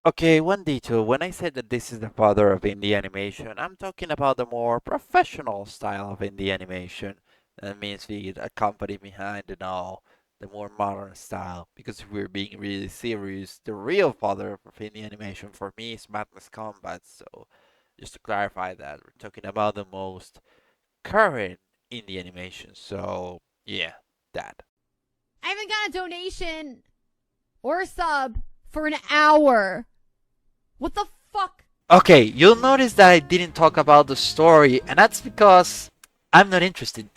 Okay, one detail. When I said that this is the father of indie animation, I'm talking about the more professional style of indie animation. That means with a company behind and all, the more modern style. Because if we're being really serious, the real father of indie animation for me is Madness Combat. So, just to clarify that, we're talking about the most current indie animation. So, yeah, that. I haven't got a donation or a sub for an hour. What the fuck? Okay, you'll notice that I didn't talk about the story, and that's because I'm not interested.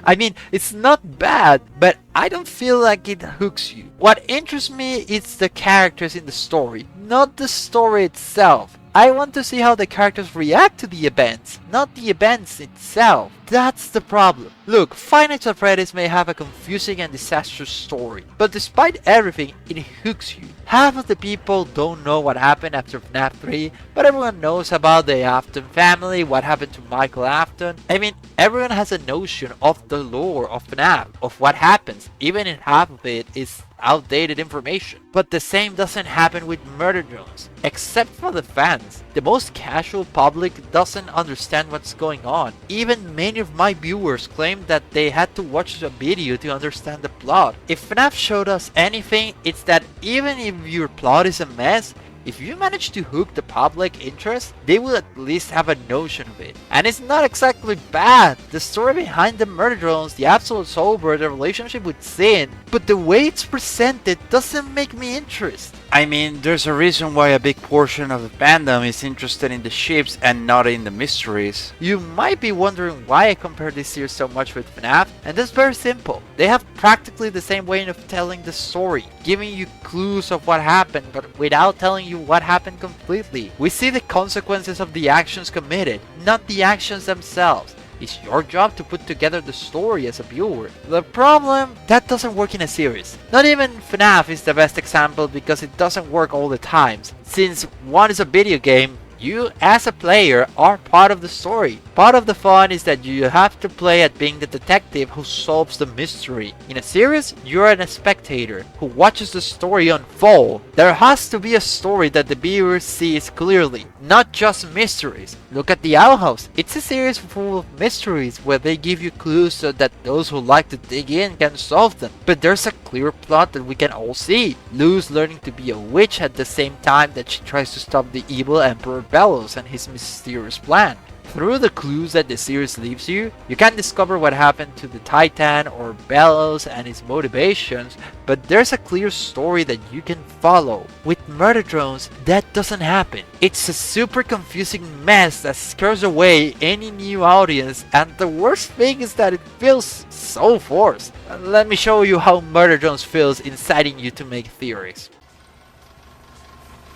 I mean, it's not bad, but I don't feel like it hooks you. What interests me is the characters in the story, not the story itself. I want to see how the characters react to the events, not the events itself. That's the problem. Look, Five Nights at Freddy's may have a confusing and disastrous story, but despite everything, it hooks you. Half of the people don't know what happened after FNAF 3, but everyone knows about the Afton family, what happened to Michael Afton. I mean, everyone has a notion of the lore of FNAF, of what happens, even if half of it is outdated information. But the same doesn't happen with Murder Drones. Except for the fans, the most casual public doesn't understand what's going on. Even many of my viewers claim that they had to watch a video to understand the plot. If FNAF showed us anything, it's that even if your plot is a mess, if you manage to hook the public interest, they will at least have a notion of it. And it's not exactly bad. The story behind the murder drones, the absolute sober, the relationship with Sin, but the way it's presented doesn't make me interested. I mean, there's a reason why a big portion of the fandom is interested in the ships and not in the mysteries. You might be wondering why I compare this series so much with FNAF, and that's very simple. They have practically the same way of telling the story, giving you clues of what happened, but without telling you what happened completely. We see the consequences of the actions committed, not the actions themselves. It's your job to put together the story as a viewer. The problem, that doesn't work in a series. Not even FNAF is the best example because it doesn't work all the times. Since one is a video game, you as a player are part of the story. Part of the fun is that you have to play at being the detective who solves the mystery. In a series, you're a spectator who watches the story unfold. There has to be a story that the viewer sees clearly, not just mysteries. Look at The Owl House. It's a series full of mysteries where they give you clues so that those who like to dig in can solve them. But there's a clear plot that we can all see. Luz learning to be a witch at the same time that she tries to stop the evil Emperor Bellows and his mysterious plan. Through the clues that the series leaves you, you can discover what happened to the Titan or Bellows and his motivations, but there's a clear story that you can follow. With Murder Drones, that doesn't happen. It's a super confusing mess that scares away any new audience, and the worst thing is that it feels so forced. Let me show you how Murder Drones feels, inciting you to make theories.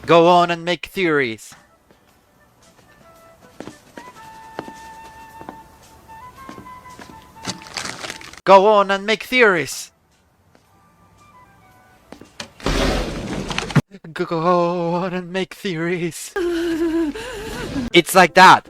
Go on and make theories. Go on and make theories. Go on and make theories. It's like that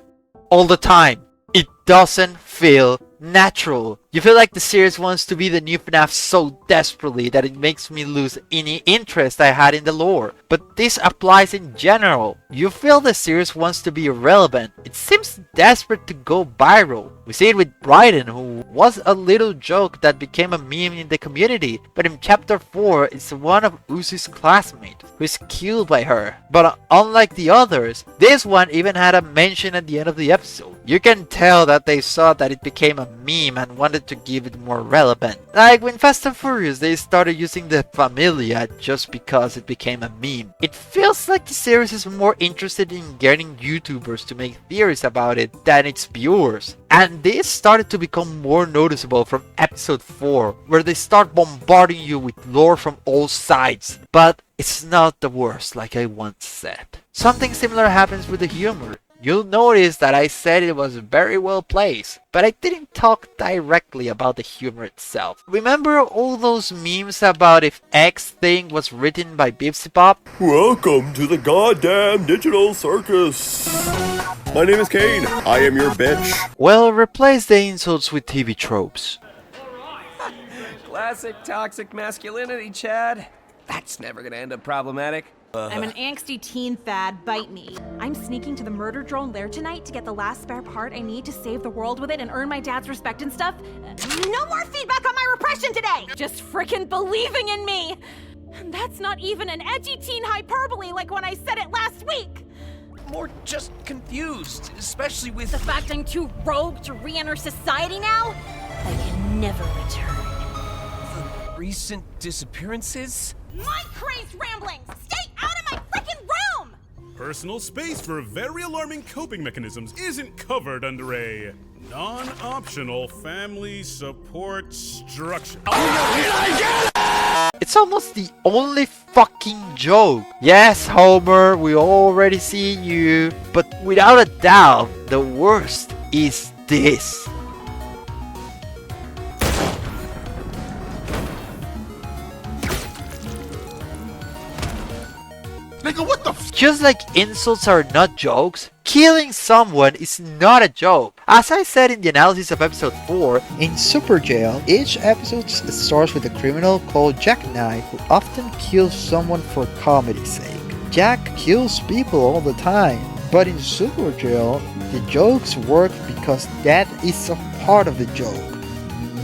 all the time. It doesn't feel natural. You feel like the series wants to be the new FNAF so desperately that it makes me lose any interest I had in the lore. But this applies in general. You feel the series wants to be irrelevant. It seems desperate to go viral. We see it with Bryden, who was a little joke that became a meme in the community, but in chapter 4 it's one of Uzi's classmates who is killed by her. But unlike the others, this one even had a mention at the end of the episode. You can tell that they saw that it became a meme and wanted to give it more relevant. Like when Fast and Furious they started using the Familia just because it became a meme. It feels like the series is more interested in getting YouTubers to make theories about it than its viewers. And this started to become more noticeable from episode 4, where they start bombarding you with lore from all sides. But it's not the worst, like I once said. Something similar happens with the humor. You'll notice that I said it was very well placed, but I didn't talk directly about the humor itself. Remember all those memes about if X thing was written by Bipsy Pop? Welcome to the goddamn digital circus. My name is Kane. I am your bitch. Well, replace the insults with TV tropes. Classic toxic masculinity, Chad. That's never gonna end up problematic. I'm an angsty teen fad, bite me. I'm sneaking to the murder drone lair tonight to get the last spare part I need to save the world with it and earn my dad's respect and stuff. No more feedback on my repression today! Just frickin' believing in me! And that's not even an edgy teen hyperbole like when I said it last week! More just confused, especially with The fact I'm too rogue to re-enter society now? I can never return. the recent disappearances. My crazed ramblings! Stay out of my frickin' room! Personal space for very alarming coping mechanisms isn't covered under a non-optional family support structure. It's almost the only fucking joke. Yes, Homer, we already see you. But without a doubt, the worst is this. Just like insults are not jokes, killing someone is not a joke. As I said in the analysis of episode 4, in Super Jail, each episode starts with a criminal called Jackknife who often kills someone for comedy's sake. Jack kills people all the time, but in Super Jail, the jokes work because that is a part of the joke,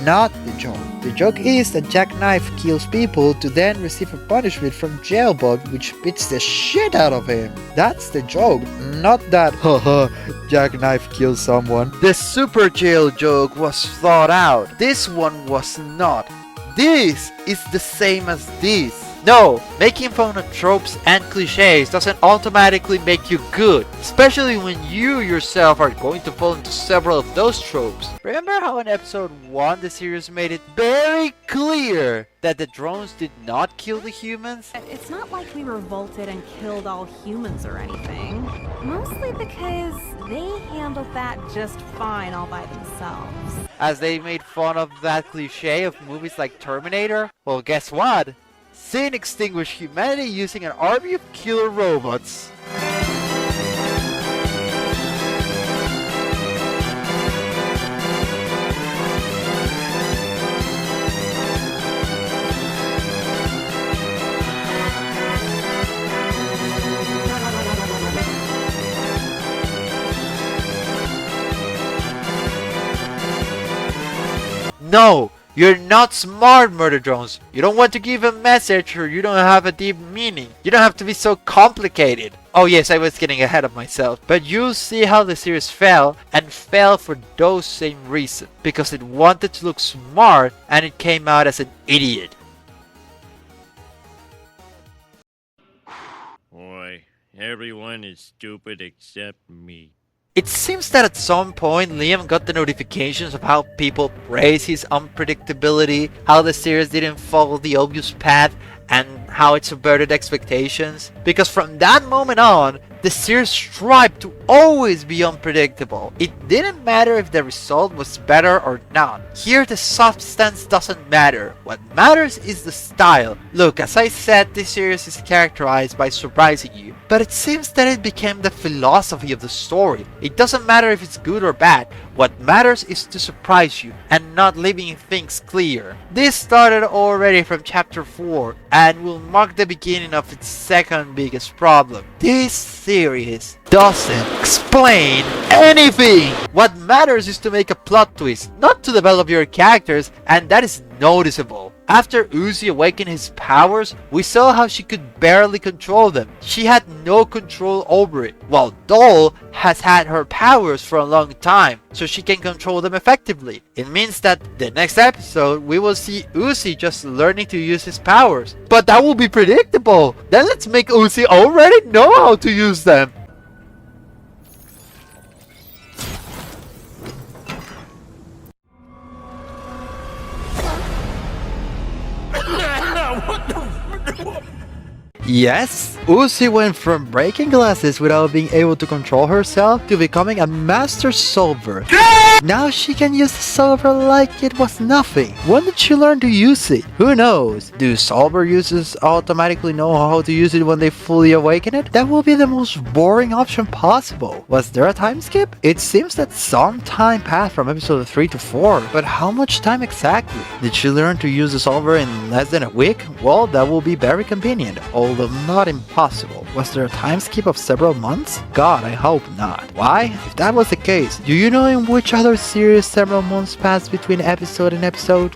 not the joke. The joke is that Jackknife kills people to then receive a punishment from Jailbug, which beats the shit out of him. That's the joke, not that haha Jackknife kills someone. The Super Jail joke was thought out. This one was not. This is the same as this. No, making fun of tropes and cliches doesn't automatically make you good, especially when you yourself are going to fall into several of those tropes. Remember how in episode 1 the series made it very clear that the drones did not kill the humans? It's not like we revolted and killed all humans or anything. Mostly because they handled that just fine all by themselves. As they made fun of that cliche of movies like Terminator? Well, guess what? Sin extinguished humanity using an army of killer robots. No! You're not smart, murder drones. You don't want to give a message or you don't have a deep meaning. You don't have to be so complicated. Oh yes, I was getting ahead of myself. But you'll see how the series fell, and fell for those same reasons. Because it wanted to look smart and it came out as an idiot. Boy, everyone is stupid except me. It seems that at some point Liam got the notifications of how people praise his unpredictability, how the series didn't follow the obvious path, and how it subverted expectations. Because from that moment on, the series strived to always be unpredictable. It didn't matter if the result was better or not. Here the substance doesn't matter. What matters is the style. Look, as I said, this series is characterized by surprising you. But it seems that it became the philosophy of the story. It doesn't matter if it's good or bad. What matters is to surprise you and not leaving things clear. This started already from chapter 4 and will mark the beginning of its second biggest problem. This series doesn't explain anything! What matters is to make a plot twist, not to develop your characters, and that is noticeable. After Uzi awakened his powers, we saw how she could barely control them. She had no control over it, while Doll has had her powers for a long time, so she can control them effectively. It means that the next episode we will see Uzi just learning to use his powers. But that will be predictable! Then let's make Uzi already know how to use them! Yes, Uzi went from breaking glasses without being able to control herself to becoming a master solver. Now she can use the Solver like it was nothing. When did she learn to use it? Who knows? Do Solver users automatically know how to use it when they fully awaken it? That will be the most boring option possible. Was there a time skip? It seems that some time passed from episode 3 to 4, but how much time exactly? Did she learn to use the Solver in less than a week? Well, that will be very convenient, although not impossible. Was there a time skip of several months? God, I hope not. Why? If that was the case, do you know in which other series several months passed between episode and episode?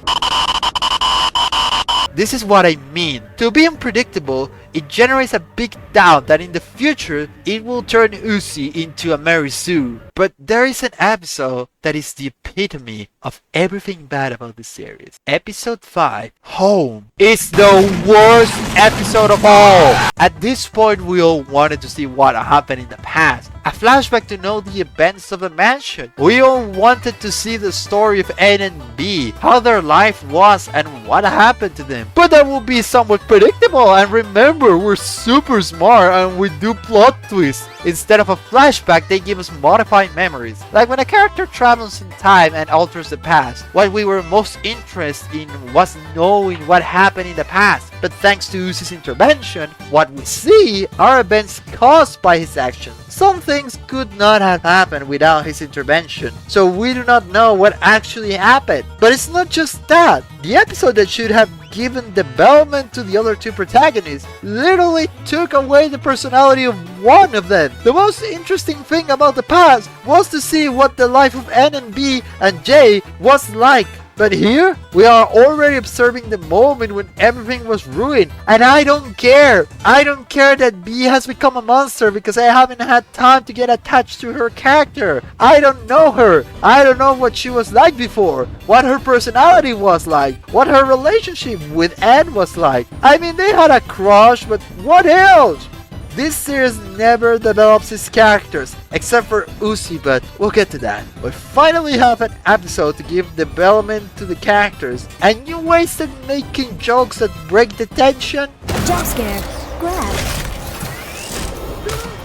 This is what I mean. To be unpredictable, it generates a big doubt that in the future, it will turn Uzi into a Mary Sue. But there is an episode that is the epitome of everything bad about the series. Episode 5, Home, is the worst episode of all. At this point, we all wanted to see what happened in the past. A flashback to know the events of the mansion. We all wanted to see the story of N and B, how their life was and what happened to them. But that will be somewhat predictable, and remember, we're super smart and we do plot twists. Instead of a flashback, they give us modified memories. Like when a character travels in time and alters the past. What we were most interested in was knowing what happened in the past. But thanks to Uzi's intervention, what we see are events caused by his actions. Some things could not have happened without his intervention, so we do not know what actually happened. But it's not just that. The episode that should have given development to the other two protagonists literally took away the personality of one of them. The most interesting thing about the past was to see what the life of N and B and J was like. But here, we are already observing the moment when everything was ruined. And I don't care. I don't care that B has become a monster because I haven't had time to get attached to her character. I don't know her. I don't know what she was like before. What her personality was like. What her relationship with Ed was like. I mean, they had a crush, but what else? This series never develops its characters, except for Uzi, but we'll get to that. We finally have an episode to give development to the characters, and you wasted making jokes that break the tension? Jump scare. Grab.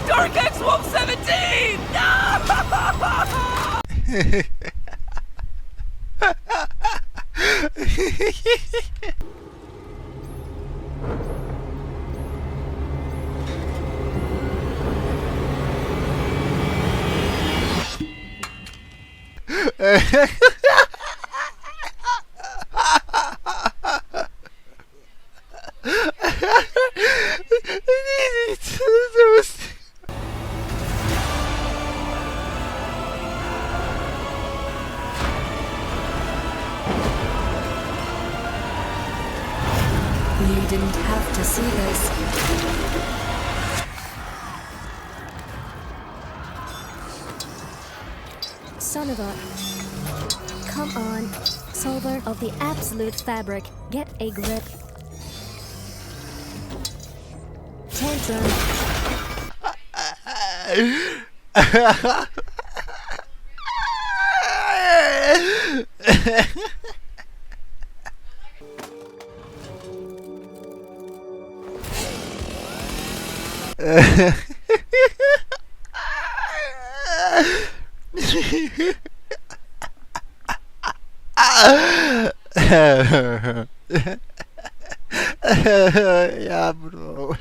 Dark X Wolf 17! No! You didn't have to see this. Son of a... Come on, Solver of the absolute fabric, get a grip. Tantrum. Yeah, bro.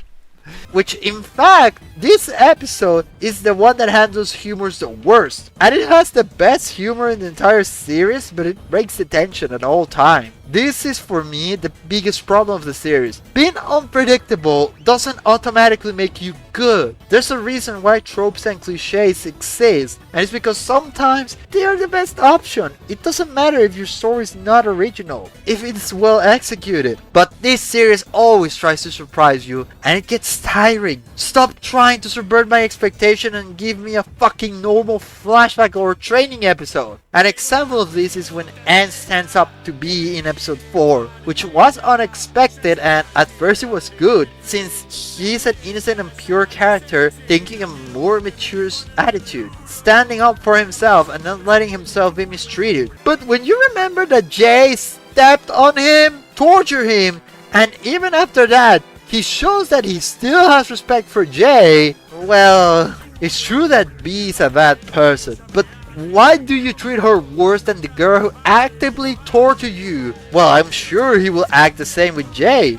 Which, in fact, this episode is the one that handles humor the worst. And it has the best humor in the entire series, but it breaks the tension at all times. This is, for me, the biggest problem of the series. Being unpredictable doesn't automatically make you good. There's a reason why tropes and cliches exist, and it's because sometimes they are the best option. It doesn't matter if your story is not original, if it's well executed. But this series always tries to surprise you, and it gets tiring. Stop trying to subvert my expectation and give me a fucking normal flashback or training episode. An example of this is when Anne stands up to be in episode 4, which was unexpected, and at first it was good, since he's an innocent and pure character taking a more mature attitude, standing up for himself and not letting himself be mistreated. But when you remember that Jay stepped on him, tortured him, and even after that, he shows that he still has respect for Jay, well, it's true that B is a bad person, but Why do you treat her worse than the girl who actively tortured you? Well, I'm sure he will act the same with Jay.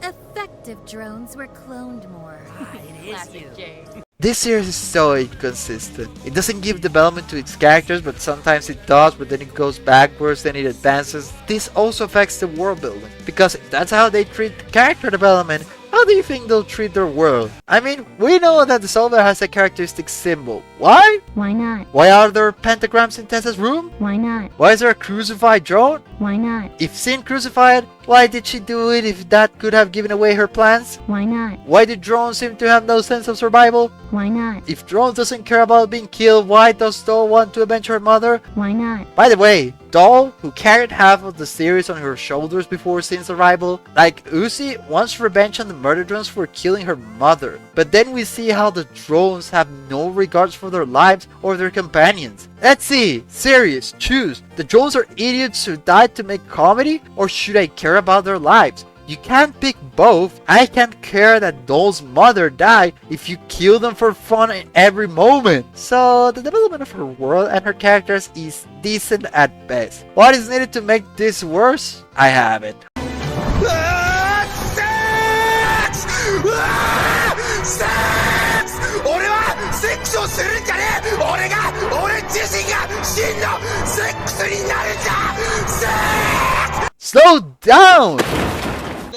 Effective drones were cloned more. This series is so inconsistent. It doesn't give development to its characters, but sometimes it does, but then it goes backwards, then it advances. This also affects the world building, because if that's how they treat character development, how do you think they'll treat their world? I mean, we know that the Zelda has a characteristic symbol. Why? Why not? Why are there pentagrams in Tessa's room? Why not? Why is there a crucified drone? Why not? If Sin crucified, why did she do it if that could have given away her plans? Why not? Why do drones seem to have no sense of survival? Why not? If drones doesn't care about being killed, why does Doll want to avenge her mother? Why not? By the way, Doll, who carried half of the series on her shoulders before Sin's arrival, like Uzi, wants revenge on the murder drones for killing her mother. But then we see how the drones have no regards for their lives or their companions. Let's see, serious, choose. The drones are idiots who died to make comedy, or should I care about their lives? You can't pick both. I can't care that Doll's mother died if you kill them for fun in every moment. So the development of her world and her characters is decent at best. What is needed to make this worse? I have it. Slow down!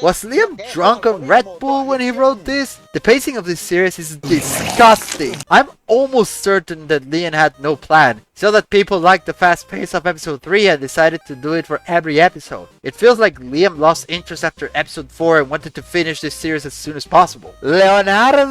Was Liam drunk on Red Bull when he wrote this? The pacing of this series is disgusting. I'm almost certain that Liam had no plan. So that people liked the fast pace of episode 3 and decided to do it for every episode. It feels like Liam lost interest after episode 4 and wanted to finish this series as soon as possible. Leonardo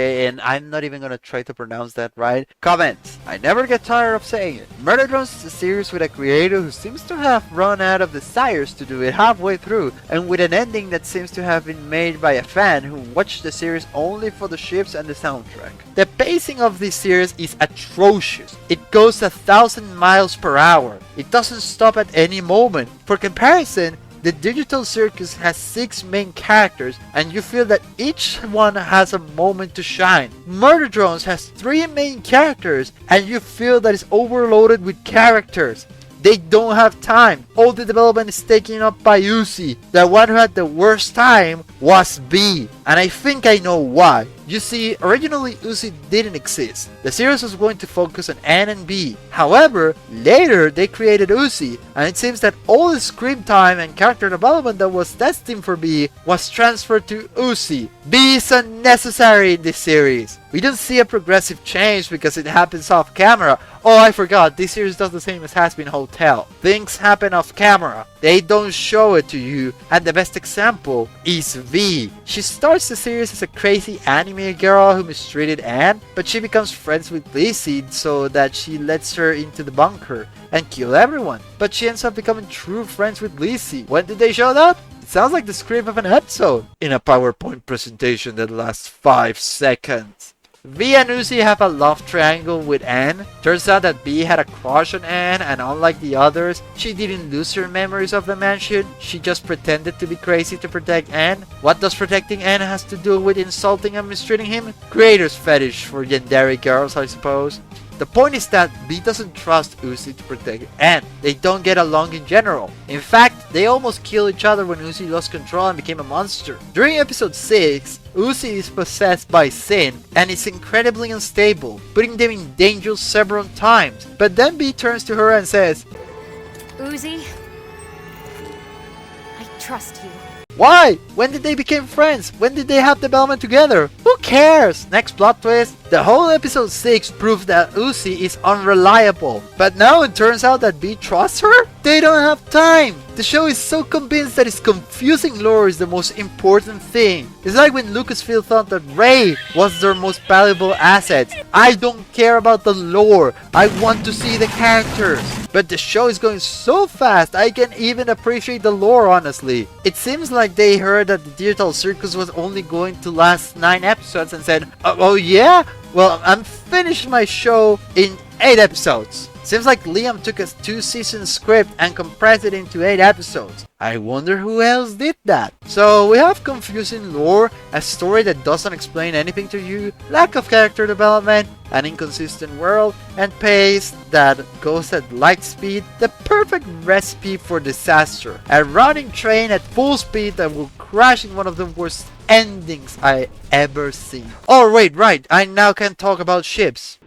and I'm not even gonna try to pronounce that right. Comments. I never get tired of saying it. Murder Drones is a series with a creator who seems to have run out of desires to do it halfway through, and with an ending that seems to have been made by a fan who watched the series only for the ships and the soundtrack. The pacing of this series is atrocious. It goes 1,000 miles per hour. It doesn't stop at any moment. For comparison, the Digital Circus has 6 main characters, and you feel that each one has a moment to shine. Murder Drones has 3 main characters, and you feel that it's overloaded with characters. They don't have time. All the development is taken up by Uzi. The one who had the worst time was B, and I think I know why. You see, originally Uzi didn't exist. The series was going to focus on N and B. However, later they created Uzi, and it seems that all the screen time and character development that was destined for B was transferred to Uzi. B is unnecessary in this series. We don't see a progressive change because it happens off camera. Oh, I forgot, this series does the same as Has Been Hotel. Things happen off camera. They don't show it to you, and the best example is V. She starts the series as a crazy anime girl who mistreated Anne, but she becomes friends with Lizzie so that she lets her into the bunker and kill everyone. But she ends up becoming true friends with Lizzie. When did they show that? It sounds like the script of an episode in a PowerPoint presentation that lasts 5 seconds. V and Uzi have a love triangle with Anne. Turns out that B had a crush on Anne, and unlike the others, she didn't lose her memories of the mansion. She just pretended to be crazy to protect Anne. What does protecting Anne has to do with insulting and mistreating him? Creator's fetish for yandere girls, I suppose. The point is that B doesn't trust Uzi to protect Anne. They don't get along in general. In fact, they almost kill each other when Uzi lost control and became a monster. During episode 6, Uzi is possessed by Sin and is incredibly unstable, putting them in danger several times. But then B turns to her and says, Uzi, I trust you. why? When did they become friends? When did they have development together? Who cares? Next plot twist. The whole episode 6 proved that Uzi is unreliable. But now it turns out that B trusts her? They don't have time. The show is so convinced that its confusing lore is the most important thing. It's like when Lucasfilm thought that Rey was their most valuable asset. I don't care about the lore. I want to see the characters. But the show is going so fast, I can't even appreciate the lore, honestly. It seems like they heard that the Digital Circus was only going to last 9 episodes and said, oh yeah? Well, I'm finished my show in 8 episodes. Seems like Liam took a 2-season script and compressed it into 8 episodes. I wonder who else did that. So we have confusing lore, a story that doesn't explain anything to you, lack of character development, an inconsistent world, and pace that goes at light speed, the perfect recipe for disaster. A running train at full speed that will crash in one of the worst endings I ever seen. Oh wait, right, I now can talk about ships.